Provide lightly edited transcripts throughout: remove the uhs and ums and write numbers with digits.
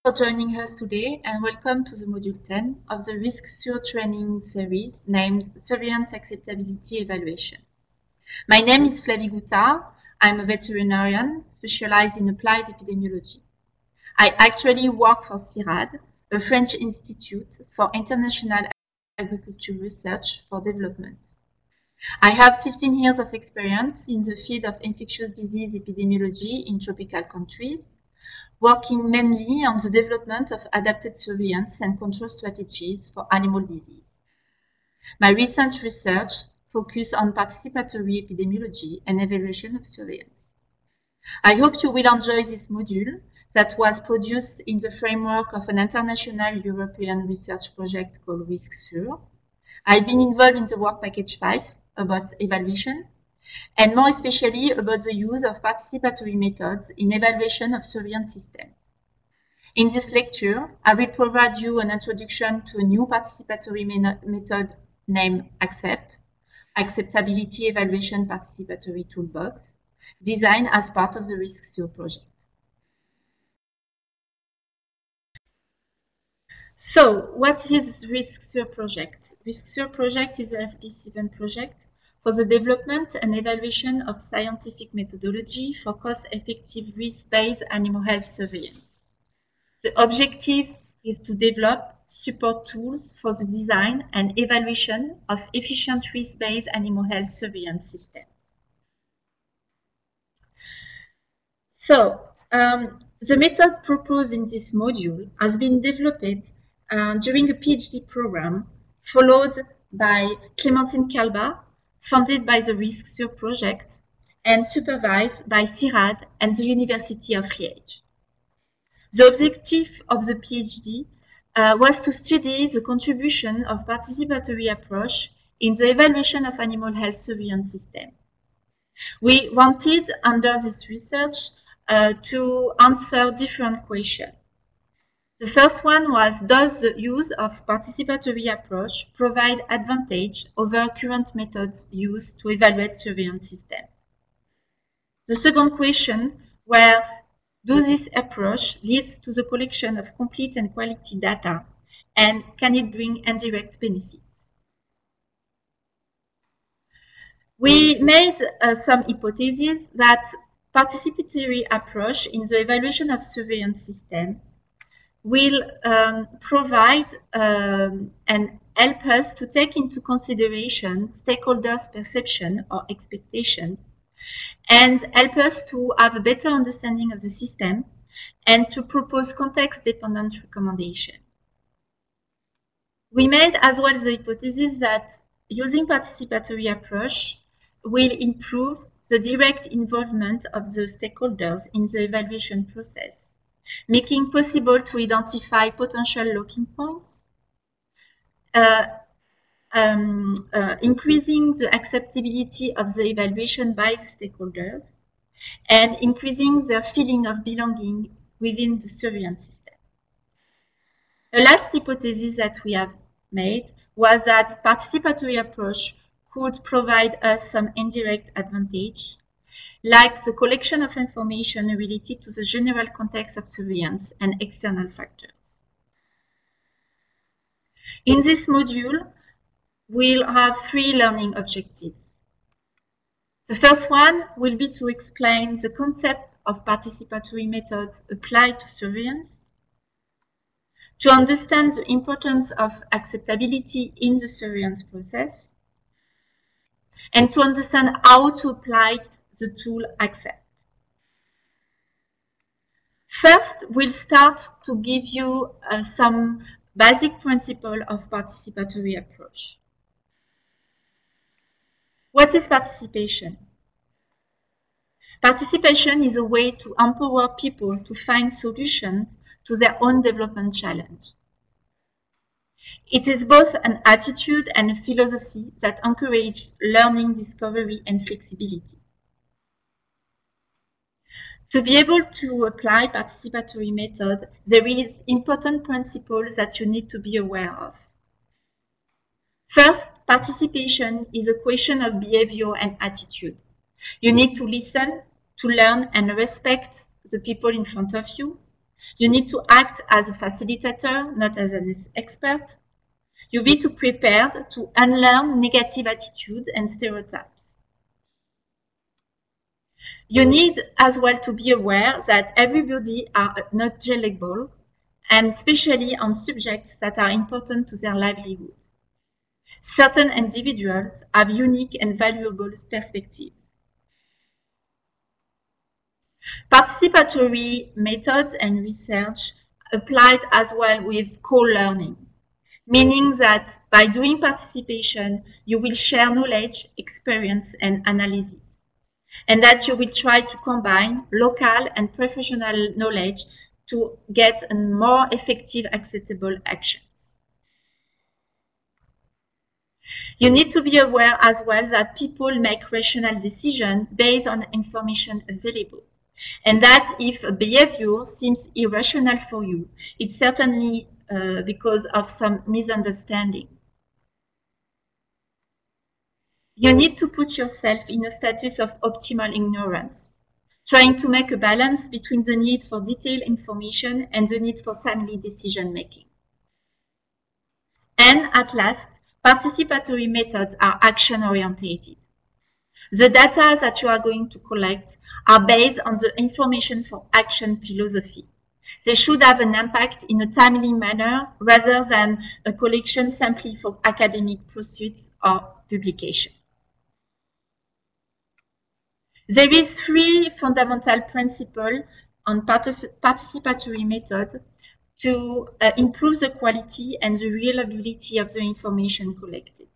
For joining us today, and welcome to the Module 10 of the RISC-SURE training series named Surveillance Acceptability Evaluation. My name is Flavie Goutard. I'm a veterinarian specialized in applied epidemiology. I actually work for CIRAD, a French institute for international agriculture research for development. I have 15 years of experience in the field of infectious disease epidemiology in tropical countries, working mainly on the development of adapted surveillance and control strategies for animal disease. My recent research focuses on participatory epidemiology and evaluation of surveillance. I hope you will enjoy this module that was produced in the framework of an international European research project called RISC-SURE. I've been involved in the work package 5 about evaluation, and more especially about the use of participatory methods in evaluation of surveillance systems. In this lecture, I will provide you an introduction to a new participatory method named ACCEPT, Acceptability Evaluation Participatory Toolbox, designed as part of the RISC-SURE project. So, what is RISC-SURE project? RISC-SURE project is an FP7 project for the development and evaluation of scientific methodology for cost-effective risk-based animal health surveillance. The objective is to develop support tools for the design and evaluation of efficient risk-based animal health surveillance systems. So, the method proposed in this module has been developed during a PhD program followed by Clémentine Calba, funded by the RISC-SURE project and supervised by CIRAD and the University of Liège. The objective of the PhD was to study the contribution of participatory approach in the evaluation of animal health surveillance system. We wanted, under this research, to answer different questions. The first one was, does the use of participatory approach provide advantage over current methods used to evaluate surveillance systems? The second question was, does this approach lead to the collection of complete and quality data, and can it bring indirect benefits? We made some hypotheses that participatory approach in the evaluation of surveillance system will provide and help us to take into consideration stakeholders' perception or expectation, and help us to have a better understanding of the system and to propose context-dependent recommendations. We made as well the hypothesis that using participatory approach will improve the direct involvement of the stakeholders in the evaluation process, making possible to identify potential locking points, increasing the acceptability of the evaluation by the stakeholders, and increasing their feeling of belonging within the surveillance system. A last hypothesis that we have made was that participatory approach could provide us some indirect advantage, like the collection of information related to the general context of surveillance and external factors. In this module, we'll have 3 learning objectives. The first one will be to explain the concept of participatory methods applied to surveillance, to understand the importance of acceptability in the surveillance process, and to understand how to apply the tool ACCEPT. First, we'll start to give you some basic principles of participatory approach. What is participation? Participation is a way to empower people to find solutions to their own development challenge. It is both an attitude and a philosophy that encourages learning, discovery, and flexibility. To be able to apply participatory method, there is important principles that you need to be aware of. First, participation is a question of behavior and attitude. You need to listen, to learn and respect the people in front of you. You need to act as a facilitator, not as an expert. You need to prepare to unlearn negative attitudes and stereotypes. You need as well to be aware that everybody are not knowledgeable, and especially on subjects that are important to their livelihood. Certain individuals have unique and valuable perspectives. Participatory methods and research applied as well with co-learning, meaning that by doing participation, you will share knowledge, experience, and analysis, and that you will try to combine local and professional knowledge to get a more effective, acceptable actions. You need to be aware as well that people make rational decisions based on information available, and that if a behavior seems irrational for you, it's certainly because of some misunderstanding. You need to put yourself in a status of optimal ignorance, trying to make a balance between the need for detailed information and the need for timely decision making. And at last, participatory methods are action-oriented. The data that you are going to collect are based on the information for action philosophy. They should have an impact in a timely manner rather than a collection simply for academic pursuits or publication. There is 3 fundamental principles on participatory method to improve the quality and the reliability of the information collected.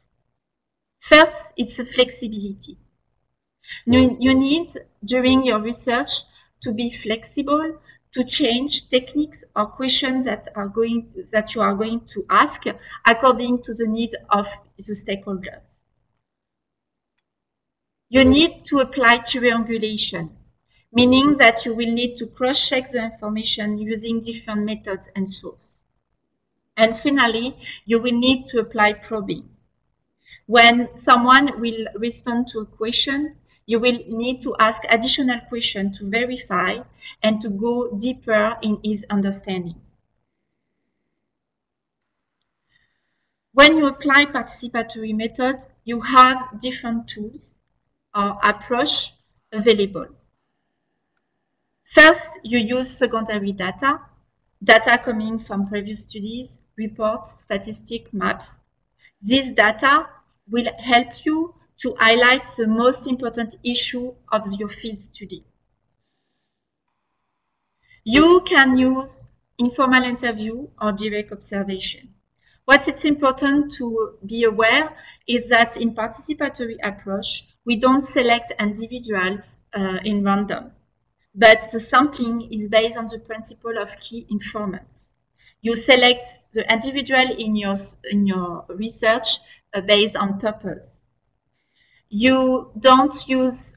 First, it's a flexibility. You need, during your research, to be flexible, to change techniques or questions that you are going to ask according to the need of the stakeholders. You need to apply triangulation, meaning that you will need to cross-check the information using different methods and sources. And finally, you will need to apply probing. When someone will respond to a question, you will need to ask additional questions to verify and to go deeper in his understanding. When you apply participatory method, you have different tools or approach available. First, you use secondary data coming from previous studies, reports, statistics, maps. This data will help you to highlight the most important issue of your field study. You can use informal interview or direct observation. What it's important to be aware is that in participatory approach, we don't select individual in random, but the sampling is based on the principle of key informants. You select the individual in your research based on purpose. You don't use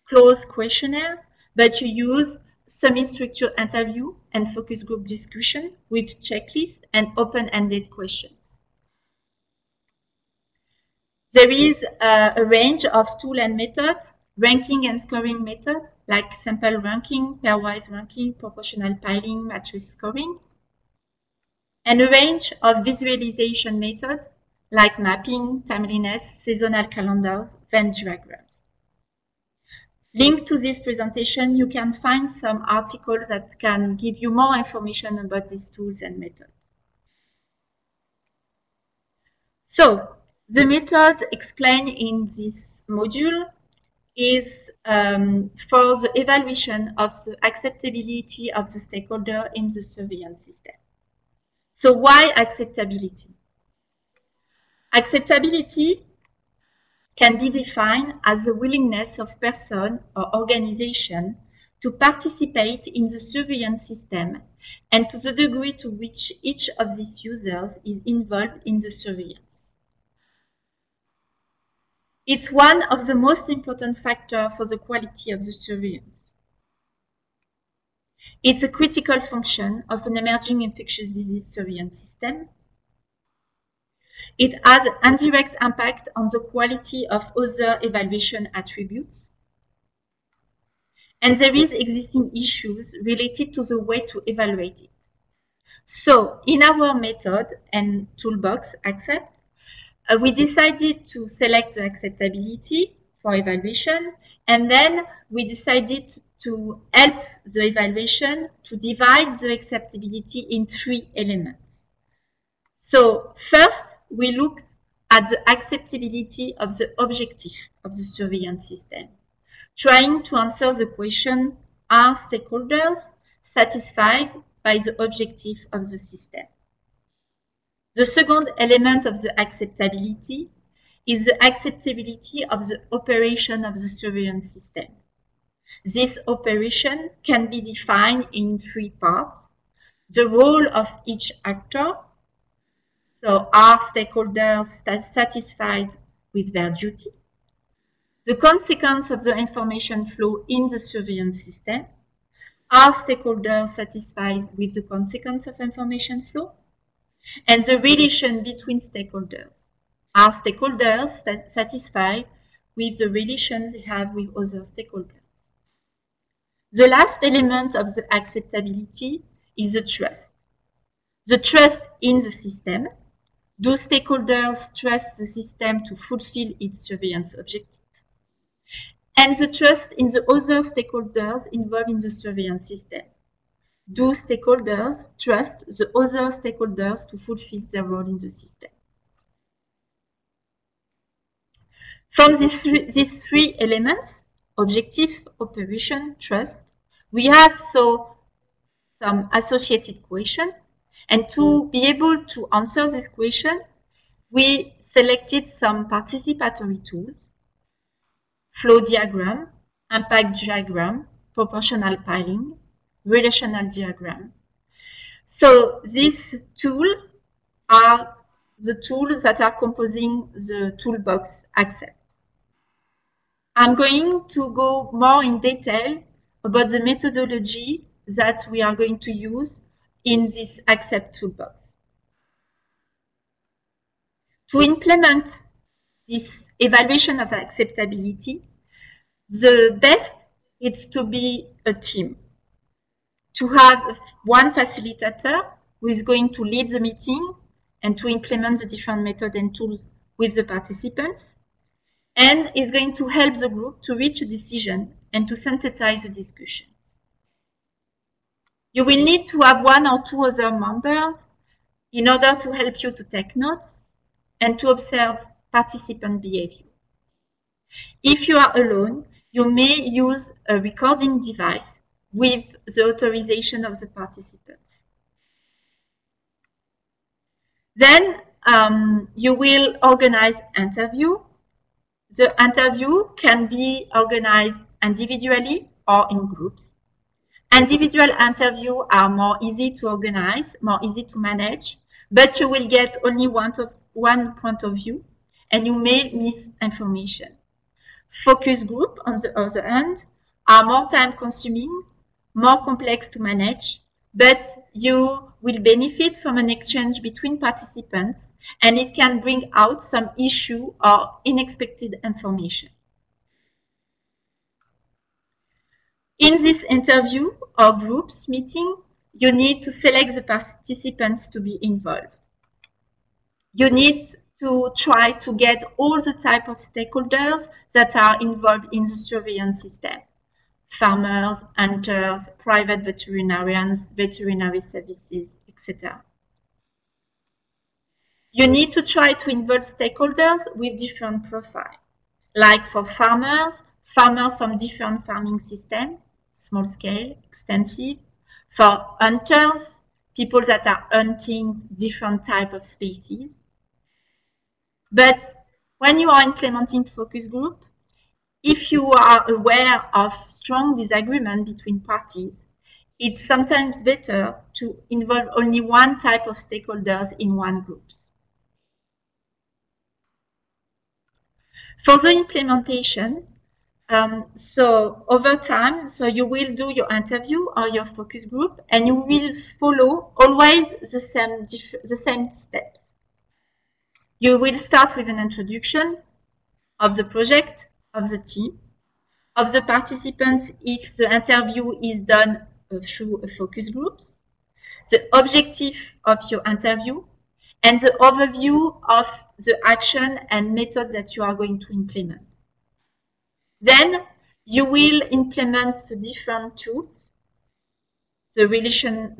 closed questionnaire, but you use semi-structured interview and focus group discussion with checklist and open-ended questions. There is a range of tools and methods, ranking and scoring methods, like sample ranking, pairwise ranking, proportional piling, matrix scoring, and a range of visualization methods, like mapping, timeliness, seasonal calendars, Venn diagrams. Linked to this presentation, you can find some articles that can give you more information about these tools and methods. So, the method explained in this module is for the evaluation of the acceptability of the stakeholder in the surveillance system. So why acceptability? Acceptability can be defined as the willingness of person or organization to participate in the surveillance system and to the degree to which each of these users is involved in the surveillance. It's one of the most important factors for the quality of the surveillance. It's a critical function of an emerging infectious disease surveillance system. It has an indirect impact on the quality of other evaluation attributes. and there is existing issues related to the way to evaluate it. So in our method and toolbox accept, we decided to select the acceptability for evaluation, and then we decided to help the evaluation to divide the acceptability in 3 elements. So first, we looked at the acceptability of the objective of the surveillance system, trying to answer the question, are stakeholders satisfied by the objective of the system? The second element of the acceptability is the acceptability of the operation of the surveillance system. This operation can be defined in 3 parts. The role of each actor, so are stakeholders satisfied with their duty? The consequence of the information flow in the surveillance system, are stakeholders satisfied with the consequence of information flow? And the relation between stakeholders. Are stakeholders satisfied with the relations they have with other stakeholders? The last element of the acceptability is the trust. The trust in the system. Do stakeholders trust the system to fulfill its surveillance objective? And the trust in the other stakeholders involved in the surveillance system. Do stakeholders trust the other stakeholders to fulfill their role in the system? From these 3 elements, objective, operation, trust, we have some associated questions. And to be able to answer this question, we selected some participatory tools: flow diagram, impact diagram, proportional piling, relational diagram. So these tools are the tools that are composing the toolbox accept. I'm going to go more in detail about the methodology that we are going to use in this accept toolbox. To implement this evaluation of acceptability, the best is to be a team. To have one facilitator who is going to lead the meeting and to implement the different methods and tools with the participants, and is going to help the group to reach a decision and to synthesize the discussions. You will need to have 1 or 2 other members in order to help you to take notes and to observe participant behavior. If you are alone, you may use a recording device with the authorization of the participants. Then you will organize interview. The interview can be organized individually or in groups. Individual interviews are more easy to organize, more easy to manage, but you will get only one point of view and you may miss information. Focus group, on the other hand, are more time consuming, more complex to manage, but you will benefit from an exchange between participants and it can bring out some issue or unexpected information. In this interview or groups meeting, you need to select the participants to be involved. You need to try to get all the type of stakeholders that are involved in the surveillance system: farmers, hunters, private veterinarians, veterinary services, etc. You need to try to involve stakeholders with different profiles. Like for farmers from different farming systems, small scale, extensive. For hunters, people that are hunting different type of species. But when you are implementing focus group, if you are aware of strong disagreement between parties, it's sometimes better to involve only one type of stakeholders in one group. For the implementation, so over time, so you will do your interview or your focus group, and you will follow always the same steps. You will start with an introduction of the project, of the team. of the participants if the interview is done through focus groups, the objective of your interview, and the overview of the action and methods that you are going to implement. Then you will implement the different tools, the relational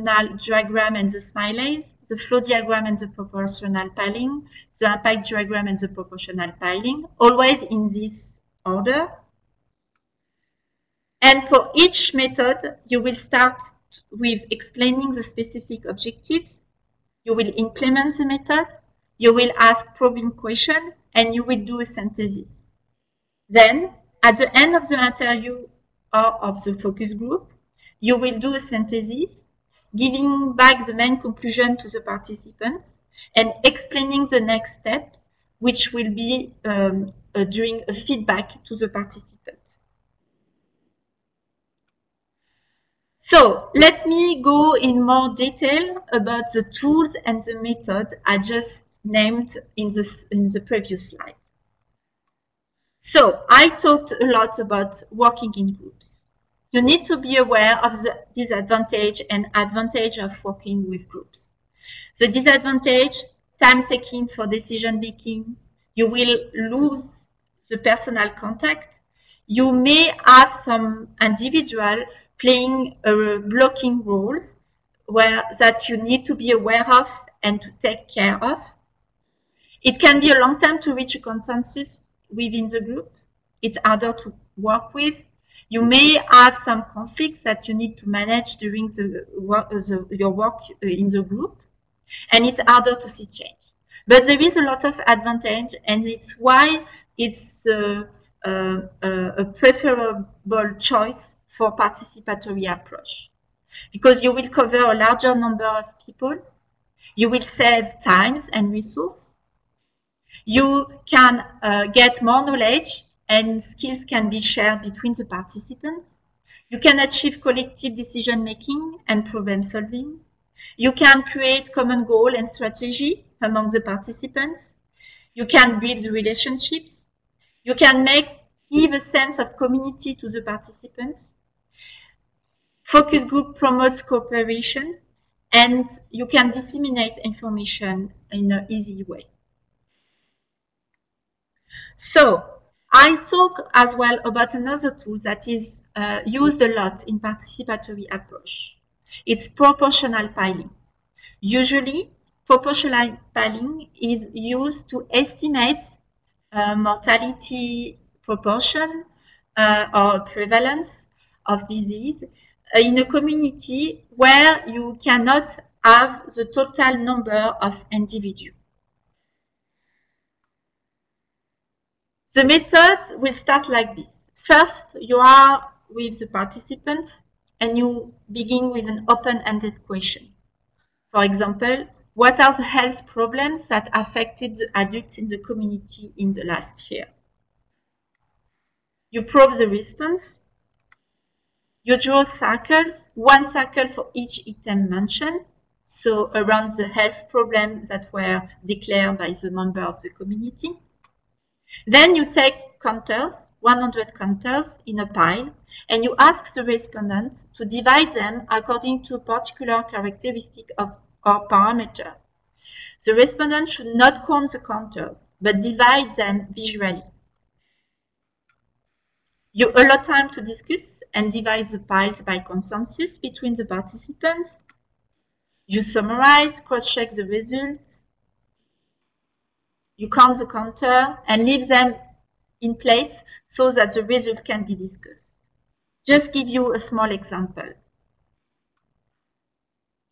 diagram and the smileys, the flow diagram and the proportional piling, the impact diagram and the proportional piling, always in this order. And for each method, you will start with explaining the specific objectives. You will implement the method. You will ask probing questions, and you will do a synthesis. Then, at the end of the interview or of the focus group, you will do a synthesis, giving back the main conclusion to the participants and explaining the next steps, which will be during a feedback to the participants. So let me go in more detail about the tools and the method I just named in the previous slide. So I talked a lot about working in groups. You need to be aware of the disadvantage and advantage of working with groups. The disadvantage, time taking for decision making. You will lose the personal contact. You may have some individual playing blocking roles that you need to be aware of and to take care of. It can be a long time to reach a consensus within the group. It's harder to work with. You may have some conflicts that you need to manage during your work in the group, and it's harder to see change. But there is a lot of advantage, and it's why it's a preferable choice for participatory approach, because you will cover a larger number of people, you will save times and resources, you can get more knowledge and skills can be shared between the participants, you can achieve collective decision making and problem solving, you can create common goal and strategy among the participants, you can build relationships, you can give a sense of community to the participants. Focus group promotes cooperation, and you can disseminate information in an easy way. So, I talk as well about another tool that is used a lot in participatory approach. It's proportional piling. Usually, proportional piling is used to estimate mortality proportion or prevalence of disease in a community where you cannot have the total number of individuals. The method will start like this. First, you are with the participants and you begin with an open-ended question. For example, what are the health problems that affected the adults in the community in the last year? You probe the response. You draw circles, one circle for each item mentioned, so around the health problems that were declared by the member of the community. Then you take counters, 100 counters in a pile, and you ask the respondents to divide them according to a particular characteristic or parameter. The respondent should not count the counters, but divide them visually. You allow time to discuss and divide the piles by consensus between the participants. You summarize, cross-check the results. You count the counter and leave them in place so that the result can be discussed. Just give you a small example.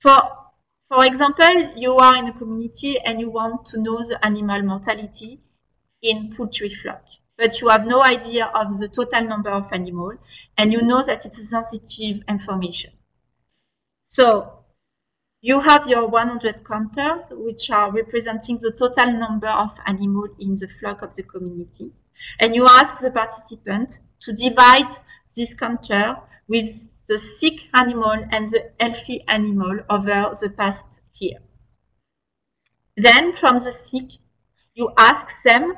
For example, you are in a community and you want to know the animal mortality in poultry flock, but you have no idea of the total number of animals, and you know that it's sensitive information. So you have your 100 counters, which are representing the total number of animals in the flock of the community, and you ask the participant to divide this counter with the sick animal and the healthy animal over the past year. Then, from the sick, you ask them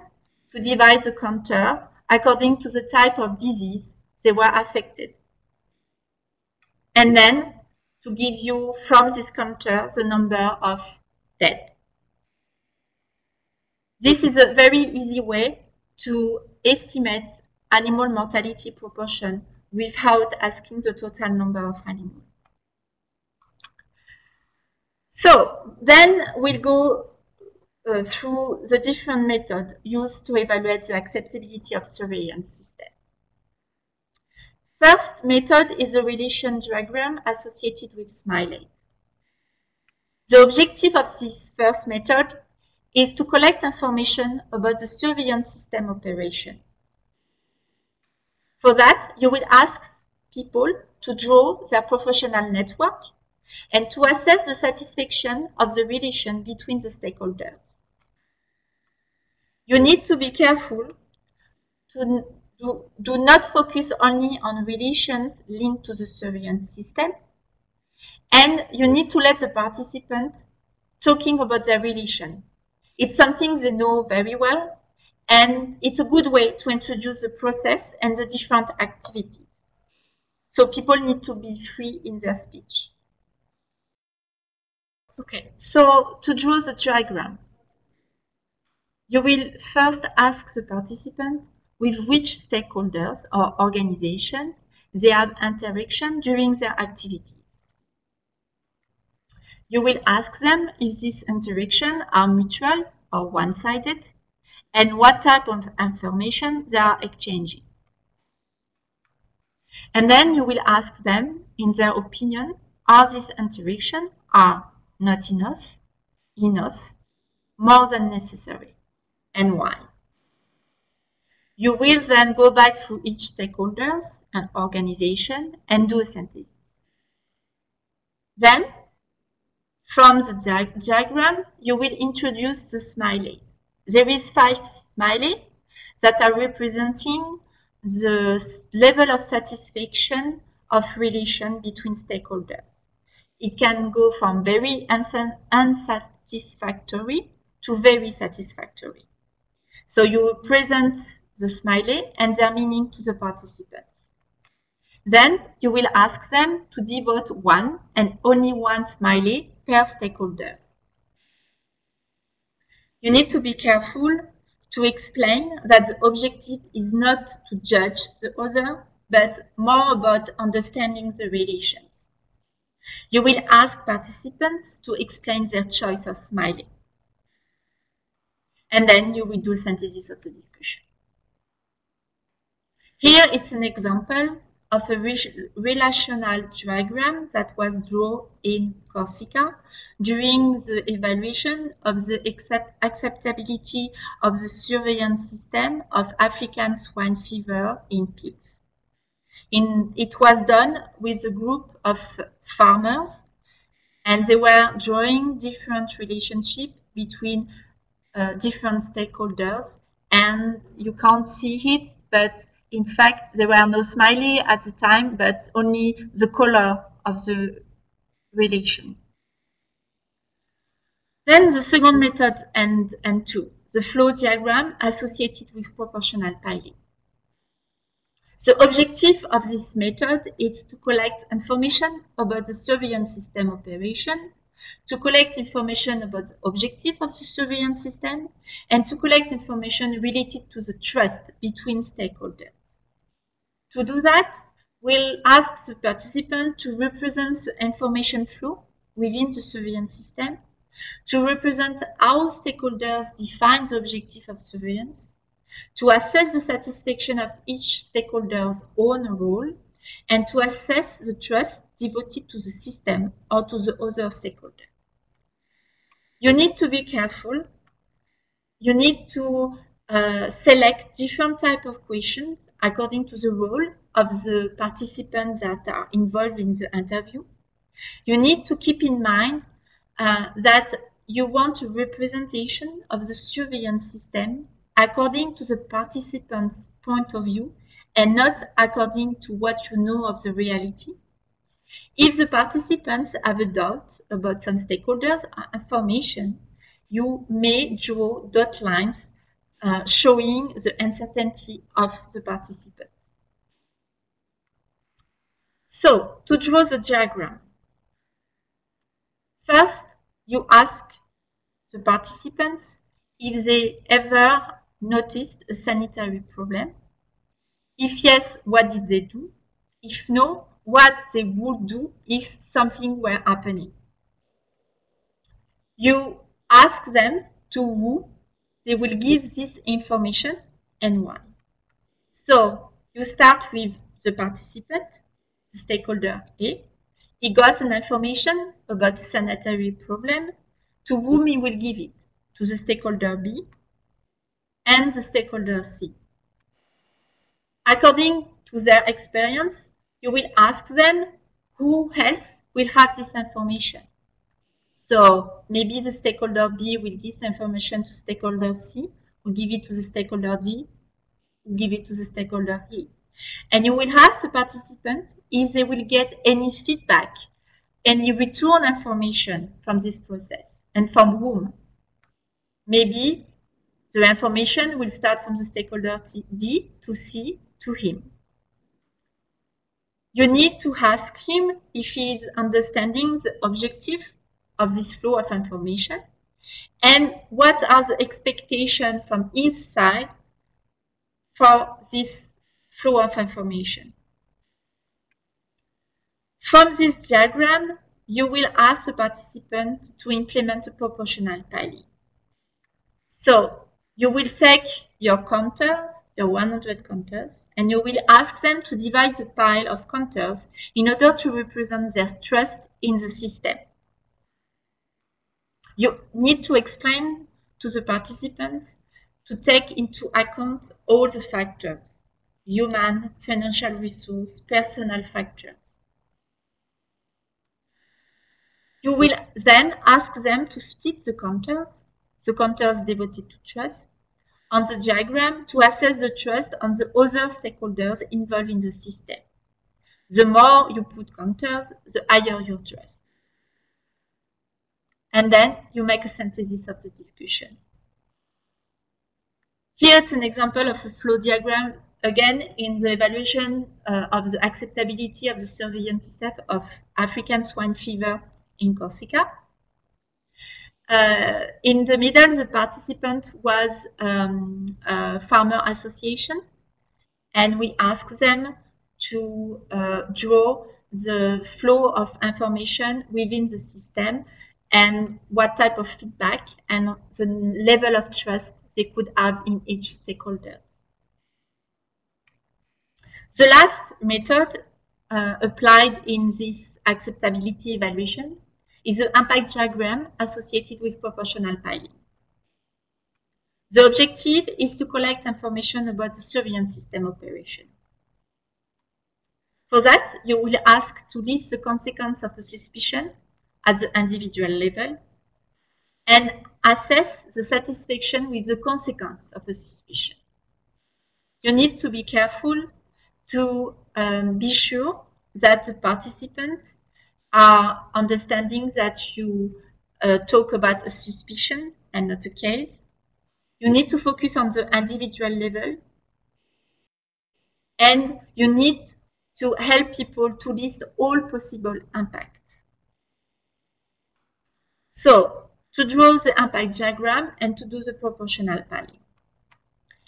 to divide the counter according to the type of disease they were affected. And then to give you from this counter the number of dead. This is a very easy way to estimate animal mortality proportion without asking the total number of animals. So then we'll go through the different methods used to evaluate the acceptability of surveillance system. First method is the relation diagram associated with smileys. The objective of this first method is to collect information about the surveillance system operation. For that, you will ask people to draw their professional network and to assess the satisfaction of the relation between the stakeholders. You need to be careful to do not focus only on relations linked to the surveillance system, and you need to let the participants talking about their relation. It's something they know very well, and it's a good way to introduce the process and the different activities. So people need to be free in their speech. Okay, so to draw the diagram, you will first ask the participants with which stakeholders or organization they have interaction during their activities. You will ask them if these interactions are mutual or one-sided, and what type of information they are exchanging. And then you will ask them, in their opinion, are these interactions not enough, more than necessary, and why. You will then go back through each stakeholders and organization and do a synthesis. Then, from the diagram, you will introduce the smileys. There is 5 smileys that are representing the level of satisfaction of relation between stakeholders. It can go from very unsatisfactory to very satisfactory. So you will present the smiley and their meaning to the participants. Then you will ask them to devote one and only one smiley per stakeholder. You need to be careful to explain that the objective is not to judge the other, but more about understanding the relations. You will ask participants to explain their choice of smiley. And then you will do a synthesis of the discussion. Here it's an example of a relational diagram that was drawn in Corsica during the evaluation of the acceptability of the surveillance system of African swine fever in pigs. It was done with a group of farmers, and they were drawing different relationships between different stakeholders, and you can't see it, but in fact there were no smiley at the time, but only the color of the relation. Then the second method and 2, the flow diagram associated with proportional piling. The objective of this method is to collect information about the surveillance system operation, to collect information about the objective of the surveillance system, and to collect information related to the trust between stakeholders. To do that, we'll ask the participant to represent the information flow within the surveillance system, to represent how stakeholders define the objective of surveillance, to assess the satisfaction of each stakeholder's own role, and to assess the trust devoted to the system or to the other stakeholders. You need to be careful. You need to select different types of questions according to the role of the participants that are involved in the interview. You need to keep in mind that you want a representation of the surveillance system according to the participants' point of view and not according to what you know of the reality. If the participants have a doubt about some stakeholders' information, you may draw dot lines showing the uncertainty of the participant. So, to draw the diagram, first you ask the participants if they ever noticed a sanitary problem. If yes, what did they do? If no, what they would do if something were happening. You ask them to who they will give this information and why. So you start with the participant, the stakeholder A. He got an information about a sanitary problem. To whom he will give it? To the stakeholder B and the stakeholder C. According to their experience, you will ask them who else will have this information. So maybe the stakeholder B will give the information to stakeholder C, will give it to the stakeholder D, will give it to the stakeholder E. And you will ask the participants if they will get any feedback, any return information from this process, and from whom. Maybe the information will start from the stakeholder D to C to him. You need to ask him if he is understanding the objective of this flow of information and what are the expectations from his side for this flow of information. From this diagram, you will ask the participant to implement a proportional piling. So you will take your counters, your 100 counters, and you will ask them to divide the pile of counters in order to represent their trust in the system. You need to explain to the participants to take into account all the factors: human, financial resource, personal factors. You will then ask them to split the counters devoted to trust, on the diagram to assess the trust on the other stakeholders involved in the system. The more you put counters, the higher your trust. And then you make a synthesis of the discussion. Here it's an example of a flow diagram, again, in the evaluation of the acceptability of the surveillance system of African swine fever in Corsica. In the middle, the participant was a farmer association, and we asked them to draw the flow of information within the system and what type of feedback and the level of trust they could have in each stakeholder. The last method applied in this acceptability evaluation is the impact diagram associated with proportional piling. The objective is to collect information about the surveillance system operation. For that, you will ask to list the consequence of a suspicion at the individual level and assess the satisfaction with the consequence of a suspicion. You need to be careful to be sure that the participants are understanding that you talk about a suspicion and not a case. You need to focus on the individual level, and you need to help people to list all possible impacts. So, to draw the impact diagram and to do the proportional piling,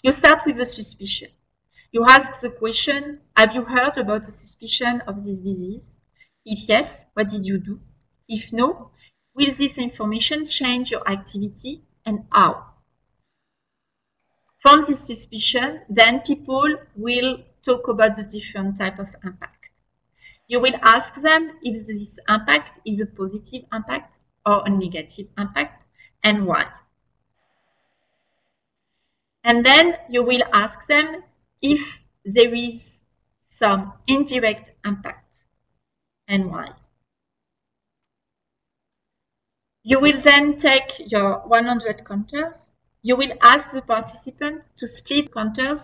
you start with a suspicion. You ask the question, have you heard about the suspicion of this disease? If yes, what did you do? If no, will this information change your activity and how? From this suspicion, then people will talk about the different type of impact. You will ask them if this impact is a positive impact or a negative impact and why. And then you will ask them if there is some indirect impact and why. You will then take your 100 counters. You will ask the participant to split counters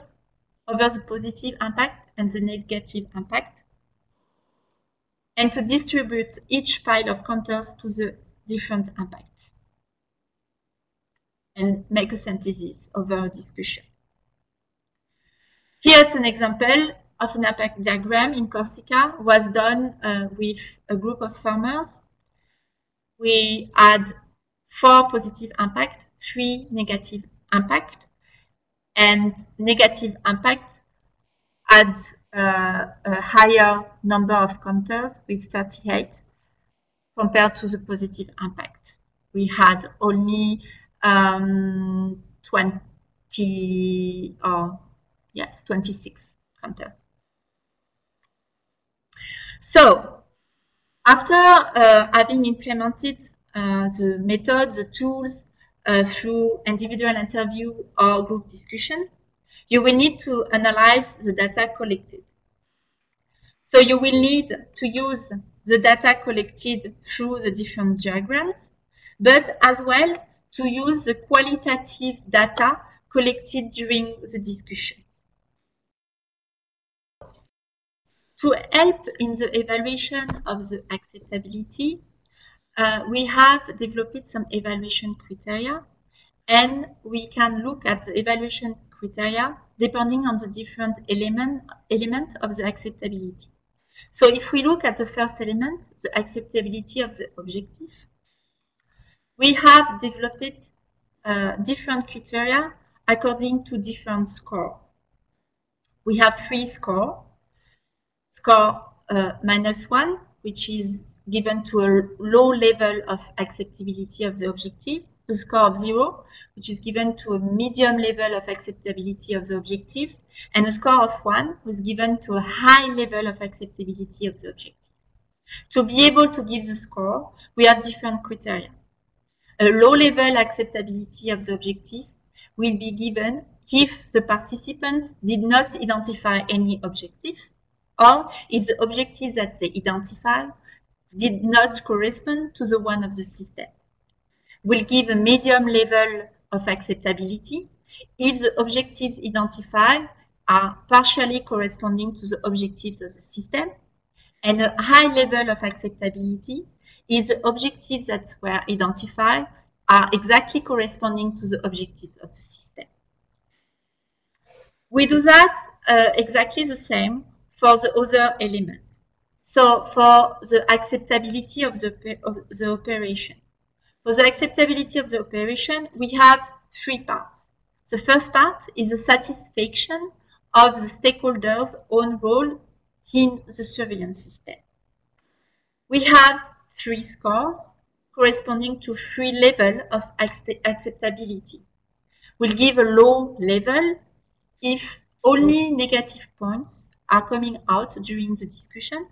over the positive impact and the negative impact, and to distribute each pile of counters to the different impacts, and make a synthesis over a discussion. Here it's an example of an impact diagram in Corsica was done with a group of farmers. We had 4 positive impact, 3 negative impact, and negative impact had a higher number of counters with 38 compared to the positive impact. We had only 26 counters. So after having implemented the method, the tools through individual interview or group discussion, you will need to analyze the data collected. So you will need to use the data collected through the different diagrams, but as well to use the qualitative data collected during the discussion. To help in the evaluation of the acceptability, we have developed some evaluation criteria, and we can look at the evaluation criteria depending on the different element of the acceptability. So if we look at the first element, the acceptability of the objective, we have developed different criteria according to different scores. We have 3 scores. Score -1, which is given to a low level of acceptability of the objective, a score of 0, which is given to a medium level of acceptability of the objective, and a score of 1, which is given to a high level of acceptability of the objective. To be able to give the score, we have different criteria. A low level acceptability of the objective will be given if the participants did not identify any objective, or if the objectives that they identify did not correspond to the one of the system. We'll give a medium level of acceptability if the objectives identified are partially corresponding to the objectives of the system, and a high level of acceptability if the objectives that were identified are exactly corresponding to the objectives of the system. We do that exactly the same for the other element. So for the acceptability of the operation. For the acceptability of the operation, we have 3 parts. The first part is the satisfaction of the stakeholders' own role in the surveillance system. We have 3 scores corresponding to 3 levels of acceptability. We'll give a low level if only negative points are coming out during the discussion,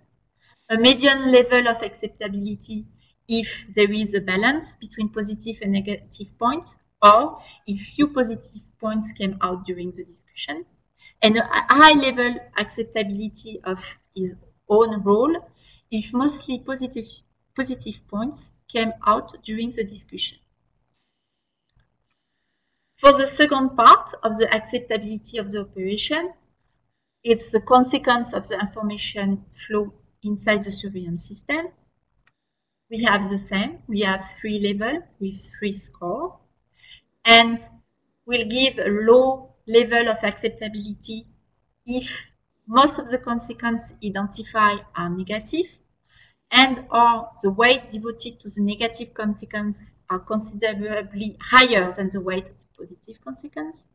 a medium level of acceptability if there is a balance between positive and negative points, or if few positive points came out during the discussion, and a high level acceptability of his own role if mostly positive points came out during the discussion. For the second part of the acceptability of the operation, it's the consequence of the information flow inside the surveillance system. We have the same. We have 3 levels with 3 scores. And we'll give a low level of acceptability if most of the consequences identified are negative, and or the weight devoted to the negative consequence are considerably higher than the weight of the positive consequence.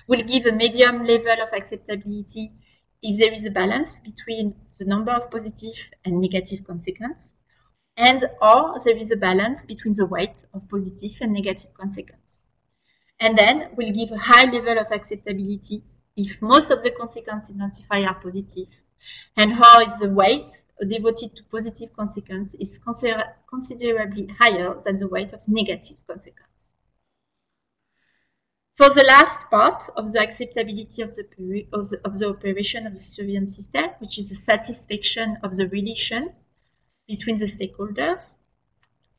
We'll give a medium level of acceptability if there is a balance between the number of positive and negative consequences, and or there is a balance between the weight of positive and negative consequences. And then we'll give a high level of acceptability if most of the consequences identified are positive, and or if the weight devoted to positive consequence is considerably higher than the weight of negative consequence. For the last part of the acceptability of the operation of the surveillance system, which is the satisfaction of the relation between the stakeholders,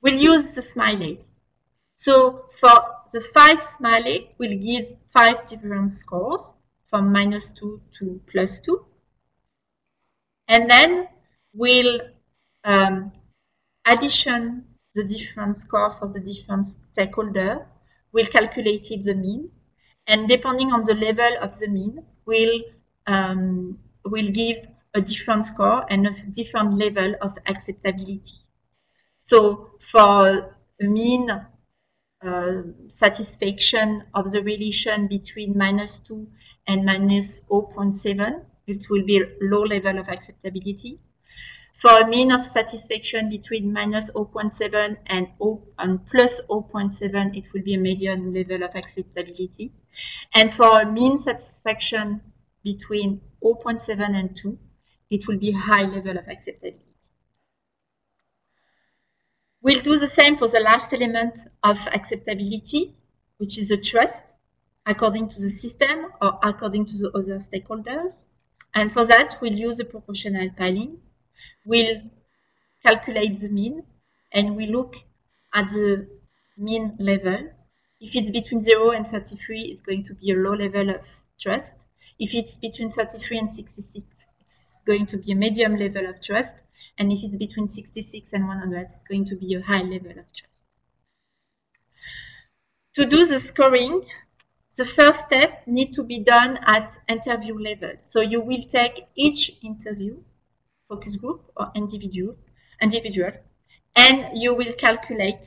we'll use the smileys. So for the 5 smileys, we'll give 5 different scores from -2 to +2. And then we'll addition the different score for the different stakeholders. We'll calculate the mean, and depending on the level of the mean, we'll will give a different score and a different level of acceptability. So for a mean satisfaction of the relation between -2 and -0.7, it will be a low level of acceptability. For a mean of satisfaction between -0.7 and +0.7, it will be a medium level of acceptability. And for a mean satisfaction between 0.7 and 2, it will be a high level of acceptability. We'll do the same for the last element of acceptability, which is the trust, according to the system or according to the other stakeholders. And for that, we'll use the proportional tiling. We'll calculate the mean, and we look at the mean level. If it's between 0 and 33, it's going to be a low level of trust. If it's between 33 and 66, it's going to be a medium level of trust. And if it's between 66 and 100, it's going to be a high level of trust. To do the scoring, the first step needs to be done at interview level. So you will take each interview, focus group or individual, and you will calculate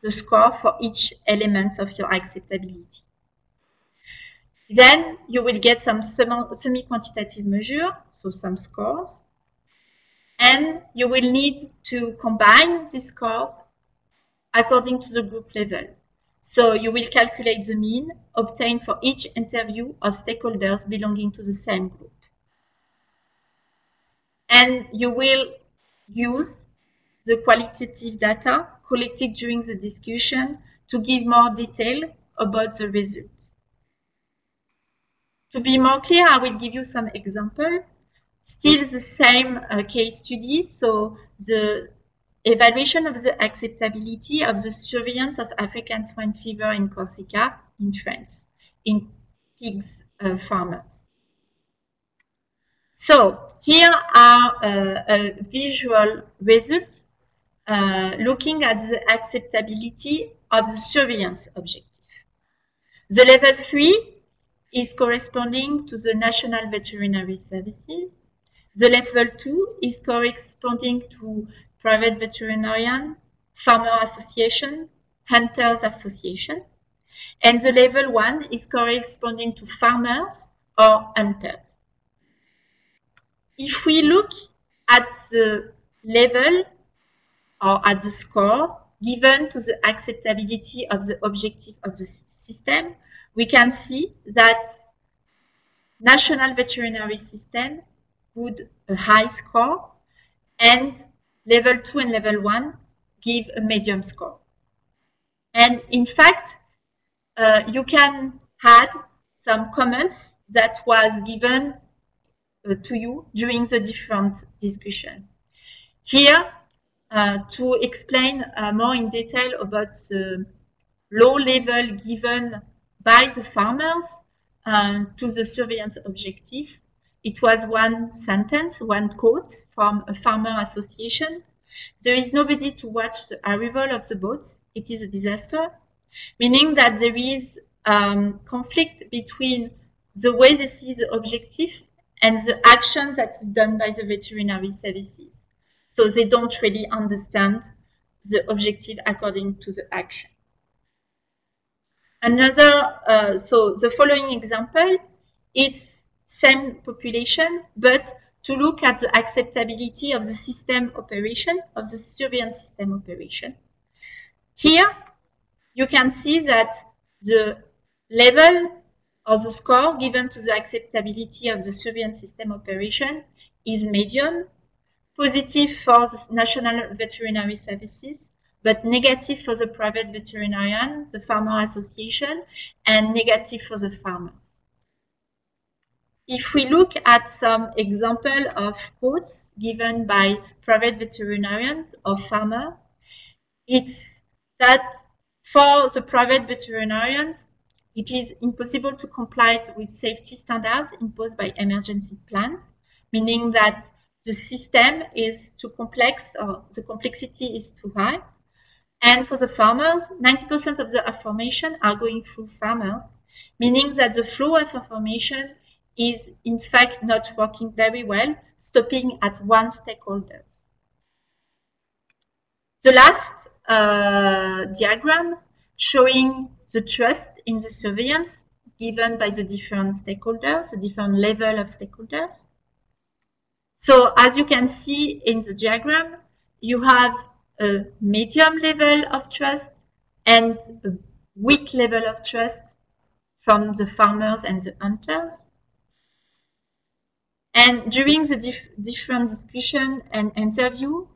the score for each element of your acceptability. Then you will get some semi-quantitative measure, so some scores. And you will need to combine these scores according to the group level. So you will calculate the mean obtained for each interview of stakeholders belonging to the same group. And you will use the qualitative data collected during the discussion to give more detail about the results. To be more clear, I will give you some examples. Still the same case study, so the evaluation of the acceptability of the surveillance of African swine fever in Corsica in France, in pigs farmers. So here are a visual results looking at the acceptability of the surveillance objective. The level 3 is corresponding to the National Veterinary Services. The level 2 is corresponding to private veterinarian, farmer association, hunters association. And the level 1 is corresponding to farmers or hunters. If we look at the level or at the score given to the acceptability of the objective of the system, we can see that National Veterinary System good a high score, and level 2 and level 1 give a medium score. And in fact, you can add some comments that was given to you during the different discussion. Here, to explain more in detail about the low level given by the farmers to the surveillance objective, it was one sentence, one quote from a farmer association. There is nobody to watch the arrival of the boats. It is a disaster, meaning that there is conflict between the way they see the objective and the action that is done by the veterinary services. So they don't really understand the objective according to the action. Another, so the following example, it's same population, but to look at the acceptability of the system operation, of the surveillance system operation. Here, you can see that the level or the score given to the acceptability of the surveillance system operation is medium, positive for the National Veterinary Services, but negative for the private veterinarian, the farmer association, and negative for the farmers. If we look at some example of quotes given by private veterinarians or farmers, it's that for the private veterinarians, it is impossible to comply with safety standards imposed by emergency plans, meaning that the system is too complex or the complexity is too high. And for the farmers, 90% of the information are going through farmers, meaning that the flow of information is in fact not working very well, stopping at one stakeholder. The last diagram showing the trust in the surveillance given by the different stakeholders, the different level of stakeholders. So as you can see in the diagram, you have a medium level of trust and a weak level of trust from the farmers and the hunters. And during the different discussion and interview,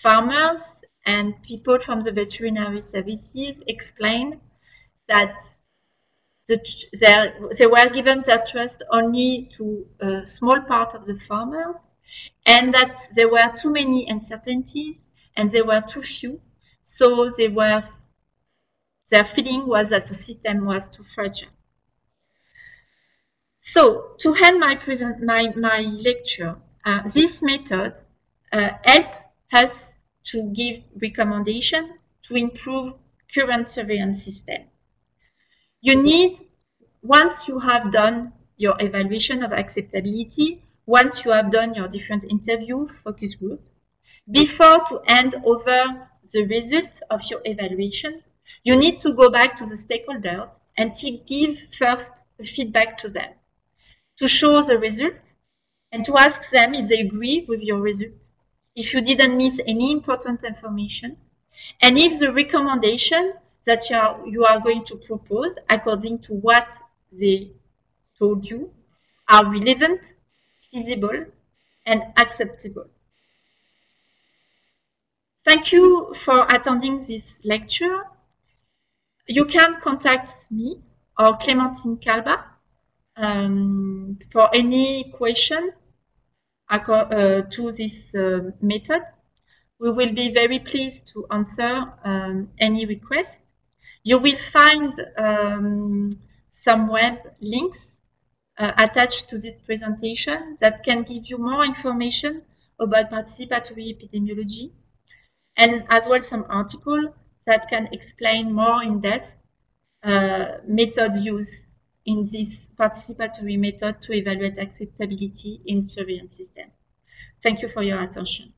farmers and people from the veterinary services explained that they were given their trust only to a small part of the farmers, and that there were too many uncertainties and there were too few. So their feeling was that the system was too fragile. So to end my lecture, this method helps us to give recommendations to improve current surveillance system. You need, once you have done your evaluation of acceptability, once you have done your different interview focus group, before to hand over the results of your evaluation, you need to go back to the stakeholders and to give first feedback to them, to show the results and to ask them if they agree with your results, if you didn't miss any important information, and if the recommendation that you are going to propose according to what they told you are relevant, feasible, and acceptable. Thank you for attending this lecture. You can contact me or Clémentine Calba for any question to this method. We will be very pleased to answer any request. You will find some web links attached to this presentation that can give you more information about participatory epidemiology, and as well some articles that can explain more in depth method use in this participatory method to evaluate acceptability in surveillance system. Thank you for your attention.